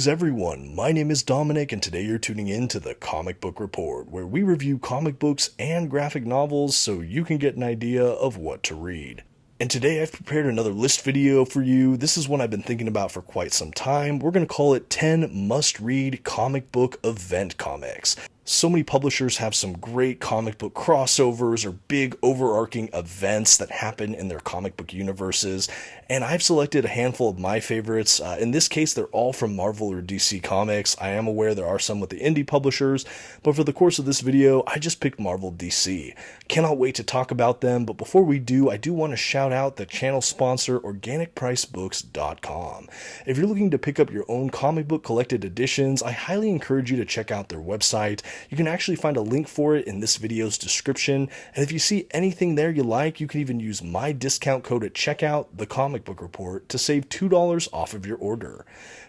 Greetings everyone, my name is Dominic and today you're tuning in to the Comic Book Report, where we review comic books and graphic novels so you can get an idea of what to read. And today I've prepared another list video for you. This is one I've been thinking about for quite some time. We're going to call it 10 must-read comic book event comics. So many publishers have some great comic book crossovers or big overarching events that happen in their comic book universes, and I've selected a handful of my favorites. In this case, they're all from Marvel or DC Comics. I am aware there are some with the indie publishers, but for the course of this video, I just picked Marvel DC. Cannot wait to talk about them, but before we do, I do want to shout out the channel sponsor, OrganicPriceBooks.com. If you're looking to pick up your own comic book collected editions, I highly encourage you to check out their website. You can actually find a link for it in this video's description, and if you see anything there you like, you can even use my discount code at checkout, TheComicBookReport, to save $2 off of your order.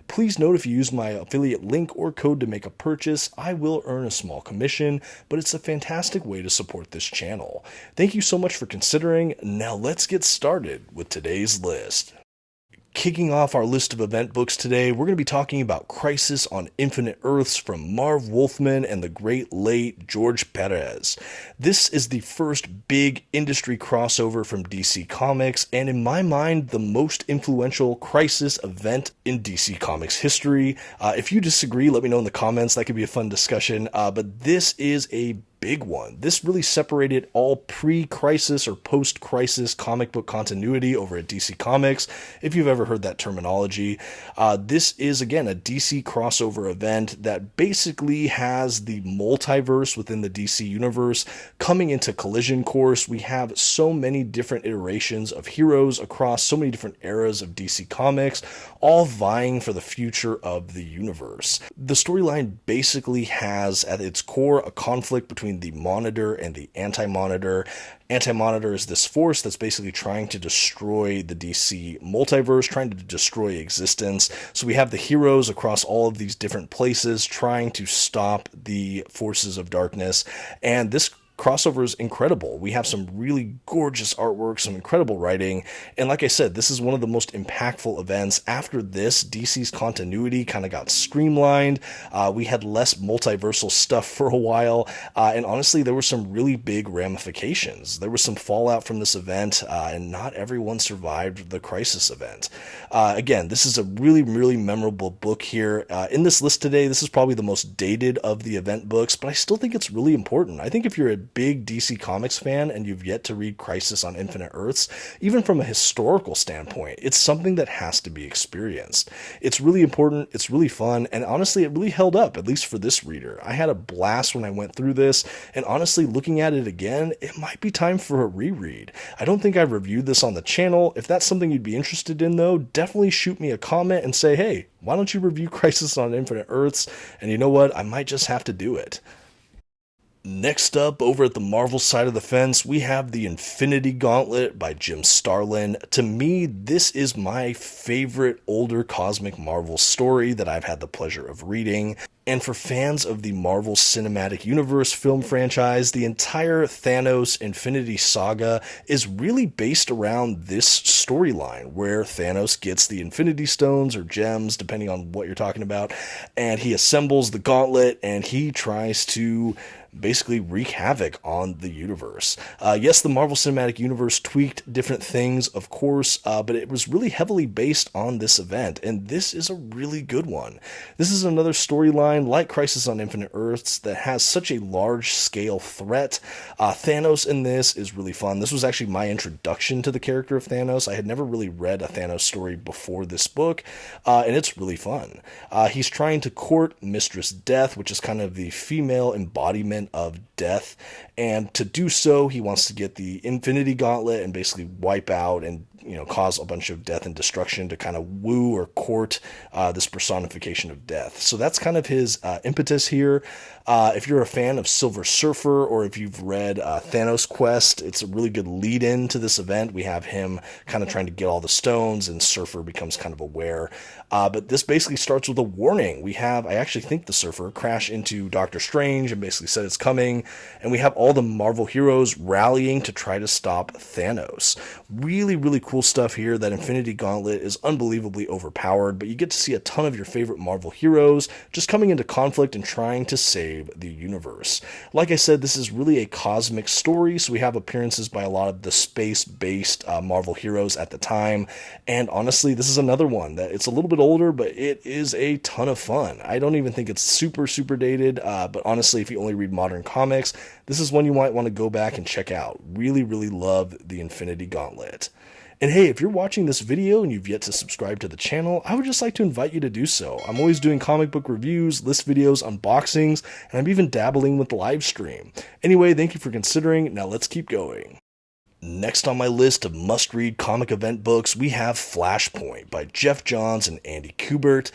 Please note, if you use my affiliate link or code to make a purchase, I will earn a small commission, but it's a fantastic way to support this channel. Thank you so much for considering. Now let's get started with today's list. Kicking off our list of event books today, we're going to be talking about Crisis on Infinite Earths from Marv Wolfman and the great late George Perez. This is the first big industry crossover from DC Comics, and in my mind, the most influential Crisis event in DC Comics history. If you disagree, let me know in the comments. That could be a fun discussion, but this is a big one. This really separated all pre-crisis or post-crisis comic book continuity over at DC Comics, if you've ever heard that terminology. This is, again, a DC crossover event that basically has the multiverse within the DC universe coming into collision course. We have so many different iterations of heroes across so many different eras of DC Comics, all vying for the future of the universe. The storyline basically has at its core a conflict between the Monitor and the Anti-Monitor. Anti-Monitor is this force that's basically trying to destroy the DC multiverse, trying to destroy existence. So we have the heroes across all of these different places trying to stop the forces of darkness, and this crossover is incredible. We have some really gorgeous artwork, some incredible writing, and like I said, this is one of the most impactful events. After this, DC's continuity kind of got streamlined. We had less multiversal stuff for a while, and honestly, there were some really big ramifications. There was some fallout from this event, and not everyone survived the Crisis event. Again, this is a really, really memorable book here. In this list today, this is probably the most dated of the event books, but I still think it's really important. I think if you're a big DC Comics fan and you've yet to read Crisis on Infinite Earths, even from a historical standpoint, it's something that has to be experienced. It's really important, it's really fun, and honestly, it really held up, at least for this reader. I had a blast when I went through this, and honestly, looking at it again, it might be time for a reread. I don't think I've reviewed this on the channel. If that's something you'd be interested in, though, definitely shoot me a comment and say, hey, why don't you review Crisis on Infinite Earths? And you know what? I might just have to do it. Next up, over at the Marvel side of the fence, we have the Infinity Gauntlet by Jim Starlin. To me, this is my favorite older Cosmic Marvel story that I've had the pleasure of reading. And for fans of the Marvel Cinematic Universe film franchise, the entire Thanos Infinity Saga is really based around this storyline, where Thanos gets the Infinity Stones or gems, depending on what you're talking about, and he assembles the gauntlet, and he tries to basically wreak havoc on the universe. Yes, the Marvel Cinematic Universe tweaked different things, of course, but it was really heavily based on this event, and this is a really good one. This is another storyline like Crisis on Infinite Earths that has such a large-scale threat. Thanos in this is really fun. This was actually my introduction to the character of Thanos. I had never really read a Thanos story before this book, and it's really fun. He's trying to court Mistress Death, which is kind of the female embodiment of death, and to do so, he wants to get the Infinity Gauntlet and basically wipe out and cause a bunch of death and destruction to kind of woo or court this personification of death. So that's kind of his impetus here. If you're a fan of Silver Surfer, or if you've read Thanos Quest, it's a really good lead-in to this event. We have him kind of trying to get all the stones, and Surfer becomes kind of aware. But this basically starts with a warning. We have, I actually think, the Surfer crash into Doctor Strange and basically said it's coming, and we have all the Marvel heroes rallying to try to stop Thanos. Really, really cool stuff here. That Infinity Gauntlet is unbelievably overpowered, but you get to see a ton of your favorite Marvel heroes just coming into conflict and trying to save the universe. Like I said, this is really a cosmic story, so we have appearances by a lot of the space-based Marvel heroes at the time, and honestly, this is another one that it's a little bit older, but it is a ton of fun. I don't even think it's super dated, but honestly, if you only read modern comics, this is one you might want to go back and check out. Really, really love the Infinity Gauntlet. And hey, if you're watching this video and you've yet to subscribe to the channel, I would just like to invite you to do so. I'm always doing comic book reviews, list videos, unboxings, and I'm even dabbling with the live stream. Anyway, thank you for considering. Now let's keep going. Next on my list of must-read comic event books, we have Flashpoint by Jeff Johns and Andy Kubert.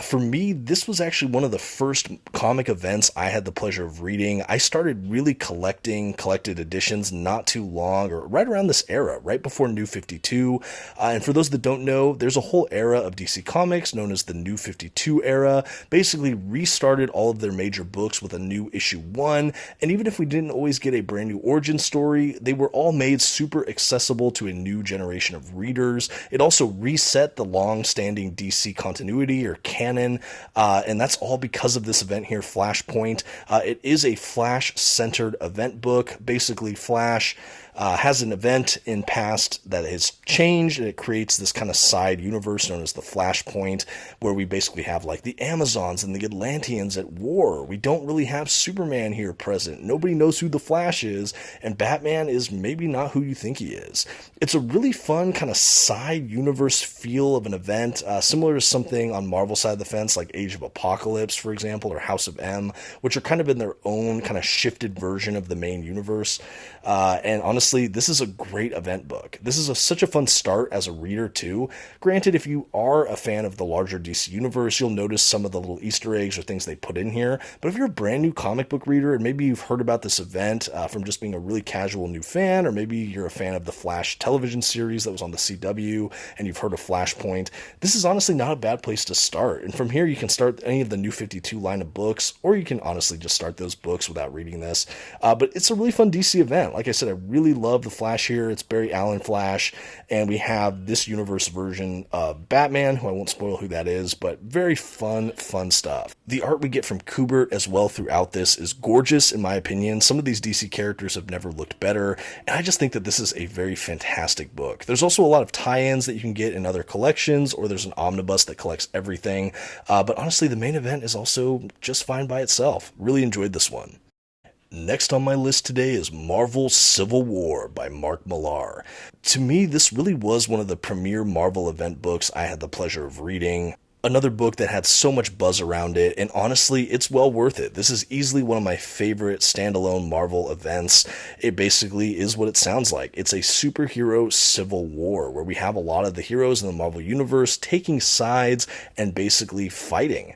For me, this was actually one of the first comic events I had the pleasure of reading. I started really collecting collected editions not too long, or right around this era, right before New 52. And for those that don't know, there's a whole era of DC Comics known as the New 52 era. Basically restarted all of their major books with a new issue 1, and even if we didn't always get a brand new origin story, they were all made super accessible to a new generation of readers. It also reset the long-standing DC continuity or canon, and that's all because of this event here, Flashpoint. It is a Flash-centered event book. Basically, Flash has an event in past that has changed, and it creates this kind of side universe known as the Flashpoint, where we basically have like the Amazons and the Atlanteans at war. We don't really have Superman here present. Nobody knows who the Flash is, and Batman is maybe not who you think he is. It's a really fun kind of side universe feel of an event, similar to something on Marvel's side of the fence like Age of Apocalypse, for example, or House of M, which are kind of in their own kind of shifted version of the main universe. And honestly, this is a great event book. This is such a fun start as a reader too. Granted, if you are a fan of the larger DC universe, you'll notice some of the little Easter eggs or things they put in here. But if you're a brand new comic book reader, and maybe you've heard about this event from just being a really casual new fan, or maybe you're a fan of the Flash television series that was on the CW, and you've heard of Flashpoint, this is honestly not a bad place to start. And from here, you can start any of the New 52 line of books, or you can honestly just start those books without reading this. But it's a really fun DC event. Like I said, I really love the Flash here. It's Barry Allen Flash, and we have this universe version of Batman, who I won't spoil who that is, but very fun stuff. The art we get from Kubert as well throughout this is gorgeous, in my opinion. Some of these DC characters have never looked better, and I just think that this is a very fantastic book. There's also a lot of tie-ins that you can get in other collections, or there's an omnibus that collects everything, but honestly, the main event is also just fine by itself. Really enjoyed this one. Next on my list today is Marvel Civil War by Mark Millar. To me, this really was one of the premier Marvel event books I had the pleasure of reading. Another book that had so much buzz around it, and honestly, it's well worth it. This is easily one of my favorite standalone Marvel events. It basically is what it sounds like. It's a superhero civil war where we have a lot of the heroes in the Marvel Universe taking sides and basically fighting.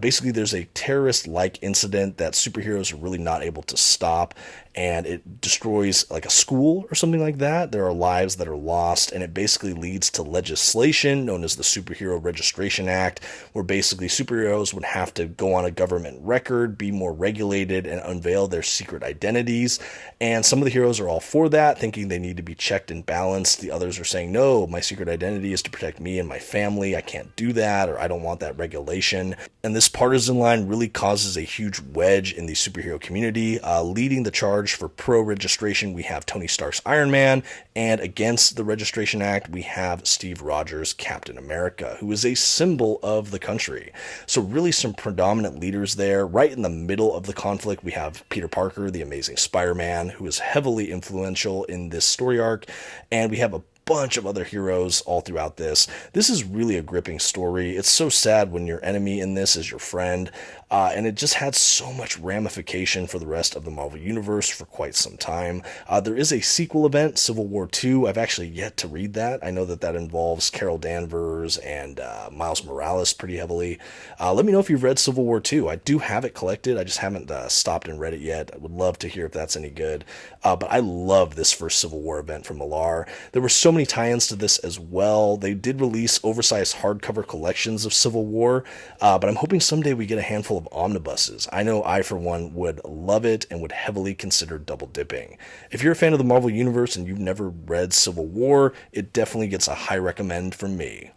Basically, there's a terrorist-like incident that superheroes are really not able to stop, and it destroys like a school or something like that. There are lives that are lost, and it basically leads to legislation known as the Superhero Registration Act, where basically superheroes would have to go on a government record, be more regulated, and unveil their secret identities. And some of the heroes are all for that, thinking they need to be checked and balanced. The others are saying, no, my secret identity is to protect me and my family. I can't do that, or I don't want that regulation. And this partisan line really causes a huge wedge in the superhero community. Leading the charge for pro-registration, we have Tony Stark's Iron Man, and against the Registration Act, we have Steve Rogers' Captain America, who is a symbol of the country. So really some predominant leaders there. Right in the middle of the conflict, we have Peter Parker, the Amazing Spider-Man, who is heavily influential in this story arc, and we have a bunch of other heroes all throughout this. This is really a gripping story. It's so sad when your enemy in this is your friend, and it just had so much ramification for the rest of the Marvel Universe for quite some time. There is a sequel event, Civil War 2. I've actually yet to read that. I know that that involves Carol Danvers and Miles Morales pretty heavily. Let me know if you've read Civil War 2. I do have it collected. I just haven't stopped and read it yet. I would love to hear if that's any good. But I love this first Civil War event from Millar. There were so many tie-ins to this as well. They did release oversized hardcover collections of Civil War, but I'm hoping someday we get a handful of omnibuses. I know I, for one, would love it and would heavily consider double dipping. If you're a fan of the Marvel Universe and you've never read Civil War, it definitely gets a high recommend from me.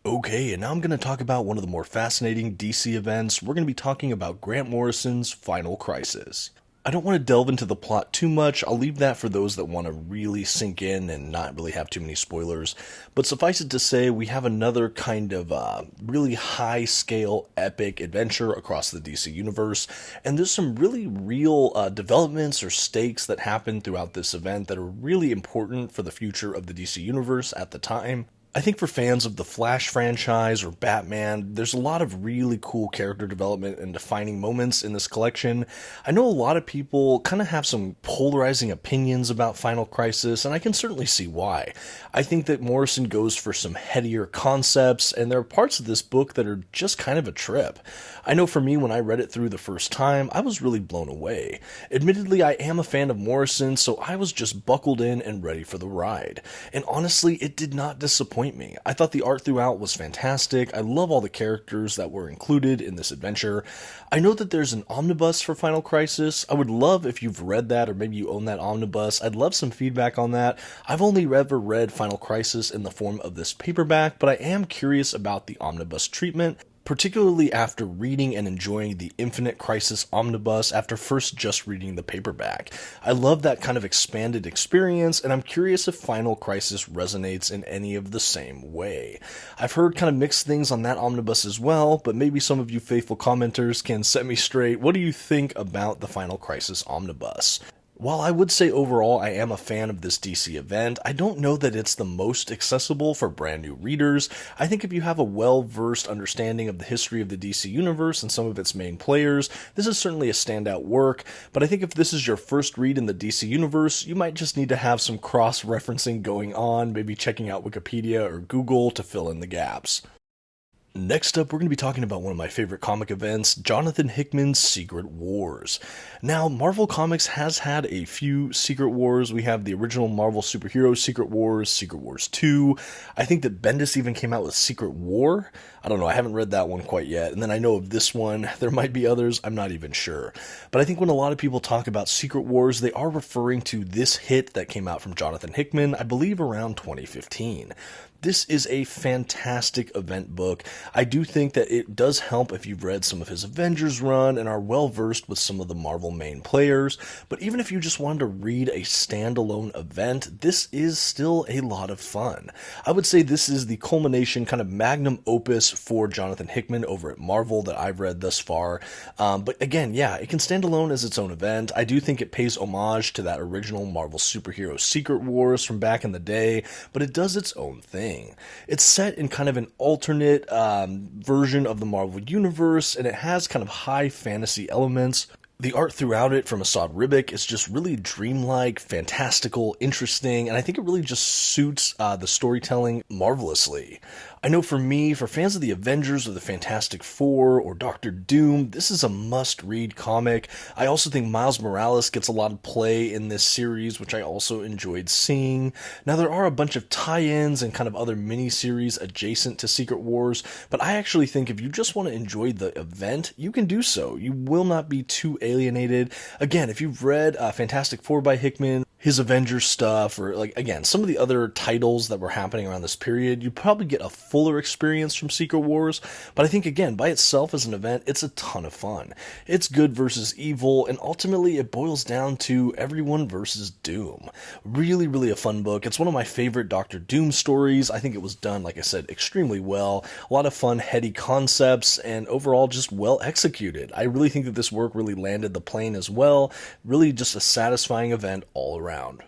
Okay, and now I'm going to talk about one of the more fascinating DC events. We're going to be talking about Grant Morrison's Final Crisis. I don't want to delve into the plot too much. I'll leave that for those that want to really sink in and not really have too many spoilers. But suffice it to say, we have another kind of really high-scale epic adventure across the DC universe. And there's some really real developments or stakes that happen throughout this event that are really important for the future of the DC universe at the time. I think for fans of the Flash franchise or Batman, there's a lot of really cool character development and defining moments in this collection. I know a lot of people kind of have some polarizing opinions about Final Crisis, and I can certainly see why. I think that Morrison goes for some headier concepts, and there are parts of this book that are just kind of a trip. I know for me, when I read it through the first time, I was really blown away. Admittedly, I am a fan of Morrison, so I was just buckled in and ready for the ride. And honestly, it did not disappoint me. I thought the art throughout was fantastic. I love all the characters that were included in this adventure. I know that there's an omnibus for Final Crisis. I would love if you've read that, or maybe you own that omnibus. I'd love some feedback on that. I've only ever read Final Crisis in the form of this paperback, but I am curious about the omnibus treatment, particularly after reading and enjoying the Infinite Crisis omnibus after first just reading the paperback. I love that kind of expanded experience, and I'm curious if Final Crisis resonates in any of the same way. I've heard kind of mixed things on that omnibus as well, but maybe some of you faithful commenters can set me straight. What do you think about the Final Crisis omnibus? While I would say overall I am a fan of this DC event, I don't know that it's the most accessible for brand new readers. I think if you have a well-versed understanding of the history of the DC universe and some of its main players, this is certainly a standout work, but I think if this is your first read in the DC universe, you might just need to have some cross-referencing going on, maybe checking out Wikipedia or Google to fill in the gaps. Next up, we're going to be talking about one of my favorite comic events, Jonathan Hickman's Secret Wars. Now, Marvel Comics has had a few Secret Wars. We have the original Marvel Superhero Secret Wars 2. I think that Bendis even came out with Secret War. I don't know, I haven't read that one quite yet. And then I know of this one. There might be others, I'm not even sure. But I think when a lot of people talk about Secret Wars, they are referring to this hit that came out from Jonathan Hickman, I believe around 2015. This is a fantastic event book. I do think that it does help if you've read some of his Avengers run and are well versed with some of the Marvel main players, but even if you just wanted to read a standalone event, this is still a lot of fun. I would say this is the culmination, kind of magnum opus for Jonathan Hickman over at Marvel that I've read thus far. But again, yeah, it can stand alone as its own event. I do think it pays homage to that original Marvel Superhero Secret Wars from back in the day, but it does its own thing. It's set in kind of an alternate version of the Marvel Universe, and it has kind of high fantasy elements. The art throughout it from Asad Ribic is just really dreamlike, fantastical, interesting, and I think it really just suits the storytelling marvelously. I know for me, for fans of the Avengers or the Fantastic Four or Doctor Doom, this is a must-read comic. I also think Miles Morales gets a lot of play in this series, which I also enjoyed seeing. Now, there are a bunch of tie-ins and kind of other mini-series adjacent to Secret Wars, but I actually think if you just want to enjoy the event, you can do so. You will not be too alienated. Again, if you've read Fantastic Four by Hickman, his Avengers stuff, or like, again, some of the other titles that were happening around this period, you'd probably get a fuller experience from Secret Wars, but I think, again, by itself as an event, it's a ton of fun. It's good versus evil, and ultimately it boils down to everyone versus Doom. Really, really a fun book. It's one of my favorite Doctor Doom stories. I think it was done, like I said, extremely well. A lot of fun, heady concepts, and overall just well executed. I really think that this work really landed the plane as well. Really just a satisfying event all around.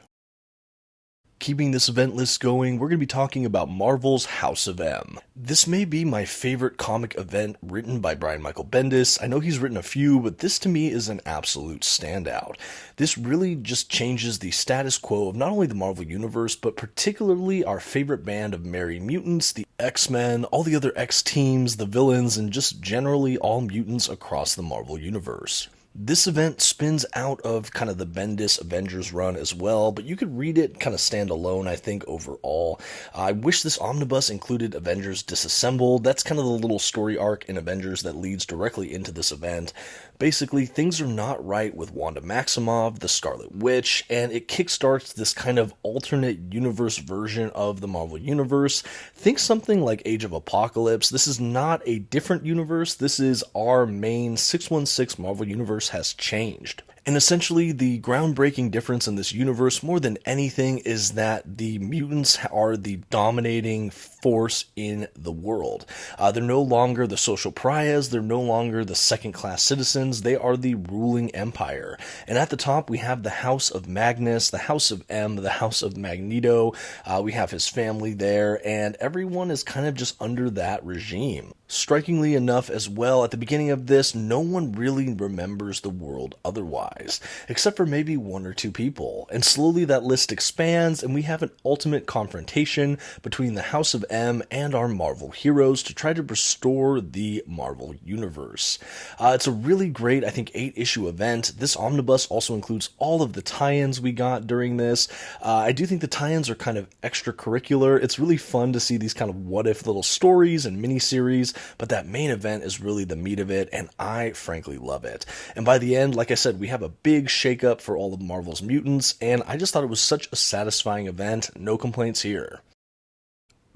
Keeping this event list going, we're going to be talking about Marvel's House of M. This may be my favorite comic event written by Brian Michael Bendis. I know he's written a few, but this to me is an absolute standout. This really just changes the status quo of not only the Marvel Universe, but particularly our favorite band of merry mutants, the X-Men, all the other X-teams, the villains, and just generally all mutants across the Marvel Universe. This event spins out of kind of the Bendis Avengers run as well, but you could read it kind of stand alone, I think, overall. I wish this omnibus included Avengers Disassembled. That's kind of the little story arc in Avengers that leads directly into this event. Basically, things are not right with Wanda Maximoff, the Scarlet Witch, and it kickstarts this kind of alternate universe version of the Marvel Universe. Think something like Age of Apocalypse. This is not a different universe. This is our main 616 Marvel Universe has changed. And essentially, the groundbreaking difference in this universe, more than anything, is that the mutants are the dominating force in the world. They're no longer the social pariahs, they're no longer the second-class citizens, they are the ruling empire. And at the top, we have the House of Magnus, the House of M, the House of Magneto, we have his family there, and everyone is kind of just under that regime. Strikingly enough as well, at the beginning of this, no one really remembers the world otherwise, except for maybe one or two people. And slowly that list expands, and we have an ultimate confrontation between the House of M and our Marvel heroes to try to restore the Marvel Universe. It's a really great, I think, 8-issue event. This omnibus also includes all of the tie-ins we got during this. I do think the tie-ins are kind of extracurricular. It's really fun to see these kind of what-if little stories and miniseries, but that main event is really the meat of it, and I frankly love it. And by the end, like I said, we have a big shakeup for all of Marvel's mutants, and I just thought it was such a satisfying event. No complaints here.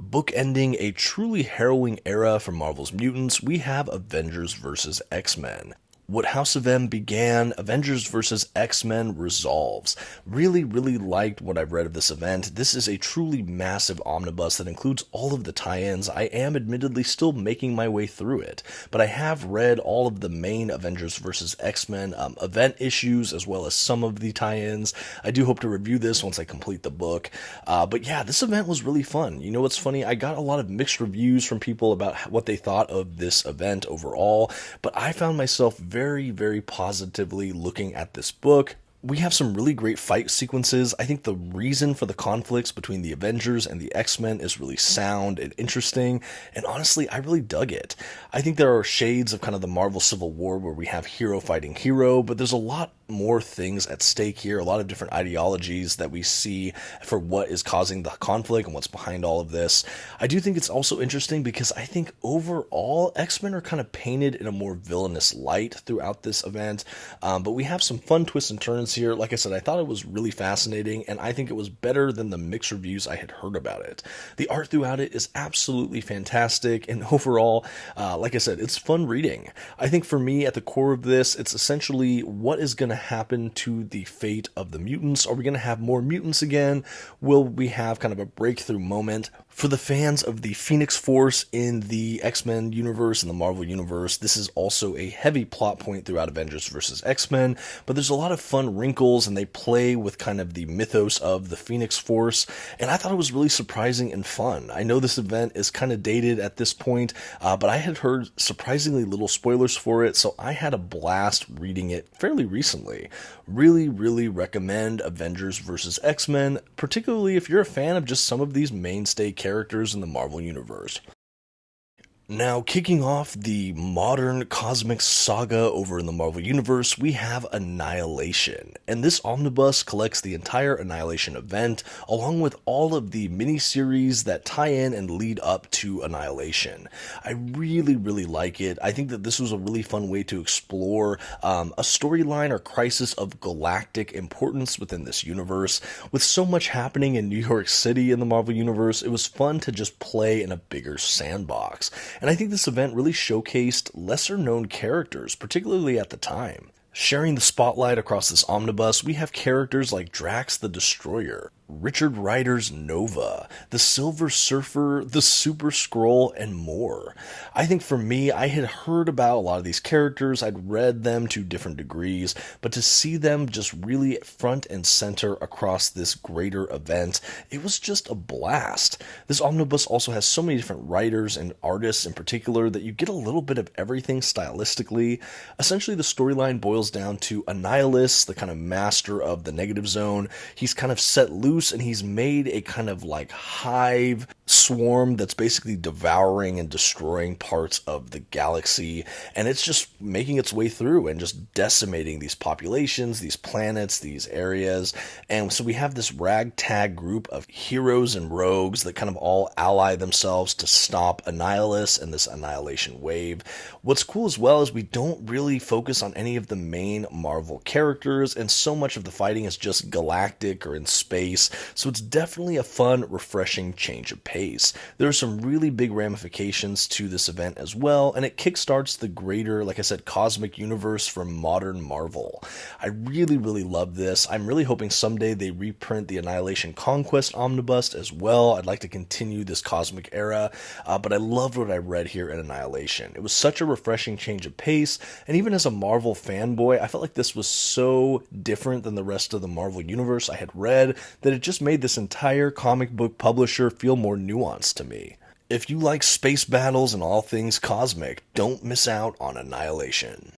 Bookending a truly harrowing era for Marvel's mutants, we have Avengers vs. X-Men. What House of M began, Avengers vs. X-Men resolves. Really liked what I've read of this event. This is a truly massive omnibus that includes all of the tie-ins. I am admittedly still making my way through it, but I have read all of the main Avengers vs. X-Men event issues, as well as some of the tie-ins. I do hope to review this once I complete the book. But yeah, this event was really fun. You know what's funny? I got a lot of mixed reviews from people about what they thought of this event overall, but I found myself very positively looking at this book. We have some really great fight sequences. I think the reason for the conflicts between the Avengers and the X-Men is really sound and interesting, and honestly, I really dug it. I think there are shades of kind of the Marvel Civil War where we have hero fighting hero, but there's a lot more things at stake here, a lot of different ideologies that we see for what is causing the conflict and what's behind all of this. I do think it's also interesting because I think overall X-Men are kind of painted in a more villainous light throughout this event, but we have some fun twists and turns here. Like I said, I thought it was really fascinating, and I think it was better than the mixed reviews I had heard about it. The art throughout it is absolutely fantastic, and overall, like I said, it's fun reading. I think for me, at the core of this, it's essentially what is going to happen to the fate of the mutants. Are we going to have more mutants again? Will we have kind of a breakthrough moment? For the fans of the Phoenix Force in the X-Men universe and the Marvel universe, this is also a heavy plot point throughout Avengers vs. X-Men, but there's a lot of fun wrinkles, and they play with kind of the mythos of the Phoenix Force, and I thought it was really surprising and fun. I know this event is kind of dated at this point, but I had heard surprisingly little spoilers for it, so I had a blast reading it fairly recently. Really recommend Avengers vs. X-Men, particularly if you're a fan of just some of these mainstay characters in the Marvel Universe. Now, kicking off the modern cosmic saga over in the Marvel Universe, we have Annihilation, and this omnibus collects the entire Annihilation event, along with all of the miniseries that tie in and lead up to Annihilation. I really like it. I think that this was a really fun way to explore a storyline or crisis of galactic importance within this universe. With so much happening in New York City in the Marvel Universe, it was fun to just play in a bigger sandbox. And I think this event really showcased lesser-known characters, particularly at the time. Sharing the spotlight across this omnibus, we have characters like Drax the Destroyer, Richard Rider's Nova, The Silver Surfer, The Super Scroll, and more. I think for me, I had heard about a lot of these characters, I'd read them to different degrees, but to see them just really front and center across this greater event, it was just a blast. This omnibus also has so many different writers and artists in particular that you get a little bit of everything stylistically. Essentially, the storyline boils down to Annihilation, the kind of master of the negative zone. He's kind of set loose and he's made a kind of like hive swarm that's basically devouring and destroying parts of the galaxy, and it's just making its way through and just decimating these populations, these planets, these areas. And so we have this ragtag group of heroes and rogues that kind of all ally themselves to stop Annihilus and this annihilation wave. What's cool as well is we don't really focus on any of the main Marvel characters, and so much of the fighting is just galactic or in space, so it's definitely a fun, refreshing change of pace. There are some really big ramifications to this event as well, and it kickstarts the greater, like I said, cosmic universe for modern Marvel. I really, really love this. I'm really hoping someday they reprint the Annihilation Conquest Omnibus as well. I'd like to continue this cosmic era, but I loved what I read here in Annihilation. It was such a refreshing change of pace, and even as a Marvel fanboy, I felt like this was so different than the rest of the Marvel universe I had read that it just made this entire comic book publisher feel more nuanced to me. If you like space battles and all things cosmic, don't miss out on Annihilation.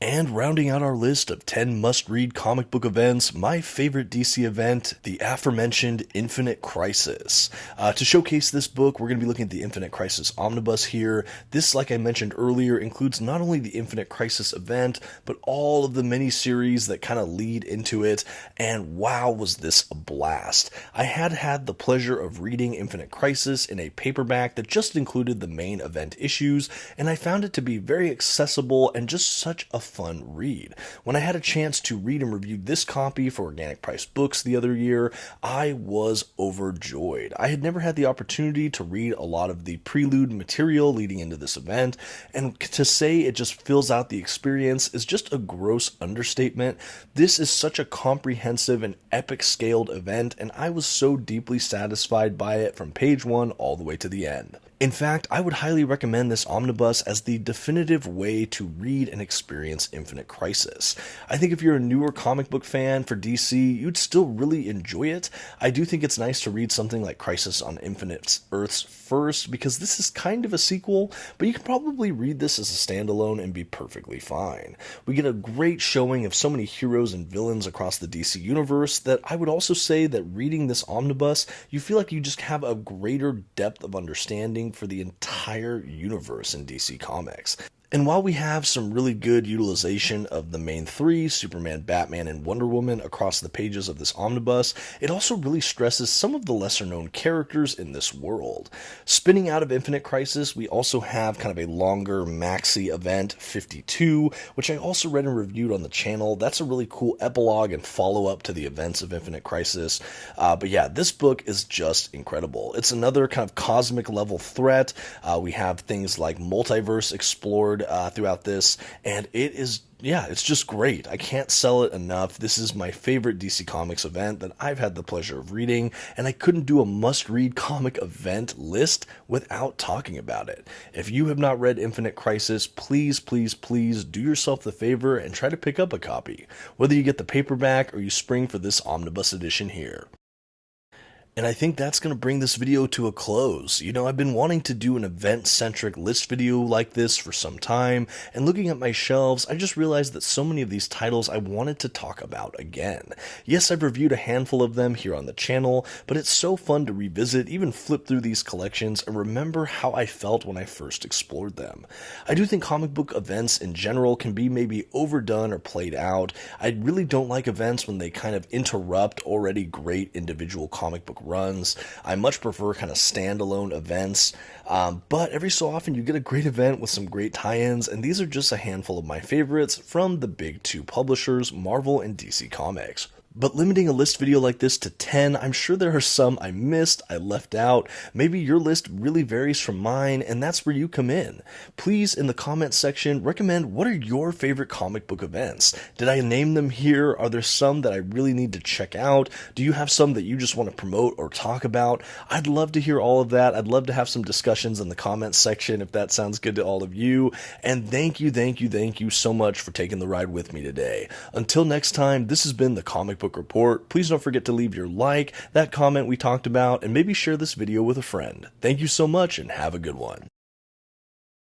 And rounding out our list of 10 must-read comic book events, my favorite DC event, the aforementioned Infinite Crisis. To showcase this book, we're going to be looking at the Infinite Crisis Omnibus here. This, like I mentioned earlier, includes not only the Infinite Crisis event, but all of the mini-series that kind of lead into it, and wow, was this a blast. I had the pleasure of reading Infinite Crisis in a paperback that just included the main event issues, and I found it to be very accessible and just such a fun read. When I had a chance to read and review this copy for Organic Price Books the other year, I was overjoyed. I had never had the opportunity to read a lot of the prelude material leading into this event, and to say it just fills out the experience is just a gross understatement. This is such a comprehensive and epic scaled event, and I was so deeply satisfied by it from page 1 all the way to the end. In fact, I would highly recommend this omnibus as the definitive way to read and experience Infinite Crisis. I think if you're a newer comic book fan for DC, you'd still really enjoy it. I do think it's nice to read something like Crisis on Infinite Earths first, because this is kind of a sequel, but you can probably read this as a standalone and be perfectly fine. We get a great showing of so many heroes and villains across the DC universe that I would also say that reading this omnibus, you feel like you just have a greater depth of understanding for the entire universe in DC Comics. And while we have some really good utilization of the main three, Superman, Batman, and Wonder Woman, across the pages of this omnibus, it also really stresses some of the lesser-known characters in this world. Spinning out of Infinite Crisis, we also have kind of a longer maxi event, 52, which I also read and reviewed on the channel. That's a really cool epilogue and follow-up to the events of Infinite Crisis. But yeah, this book is just incredible. It's another kind of cosmic-level threat. We have things like multiverse explored throughout this, and it's just great. I can't sell it enough. This is my favorite DC Comics event that I've had the pleasure of reading, and I couldn't do a must-read comic event list without talking about it. If you have not read Infinite Crisis, please, please, please do yourself the favor and try to pick up a copy, whether you get the paperback or you spring for this omnibus edition here. And I think that's going to bring this video to a close. You know, I've been wanting to do an event-centric list video like this for some time, and looking at my shelves, I just realized that so many of these titles I wanted to talk about again. Yes, I've reviewed a handful of them here on the channel, but it's so fun to revisit, even flip through these collections, and remember how I felt when I first explored them. I do think comic book events in general can be maybe overdone or played out. I really don't like events when they kind of interrupt already great individual comic book runs. I much prefer kind of standalone events, but every so often you get a great event with some great tie-ins, and these are just a handful of my favorites from the big two publishers, Marvel and DC Comics. But limiting a list video like this to 10, I'm sure there are some I missed, I left out. Maybe your list really varies from mine, and that's where you come in. Please, in the comment section, recommend what are your favorite comic book events. Did I name them here? Are there some that I really need to check out? Do you have some that you just want to promote or talk about? I'd love to hear all of that. I'd love to have some discussions in the comments section if that sounds good to all of you. And thank you so much for taking the ride with me today. Until next time, this has been the Comic Book Report. Please don't forget to leave your like, that comment we talked about, and maybe share this video with a friend. Thank you so much and have a good one.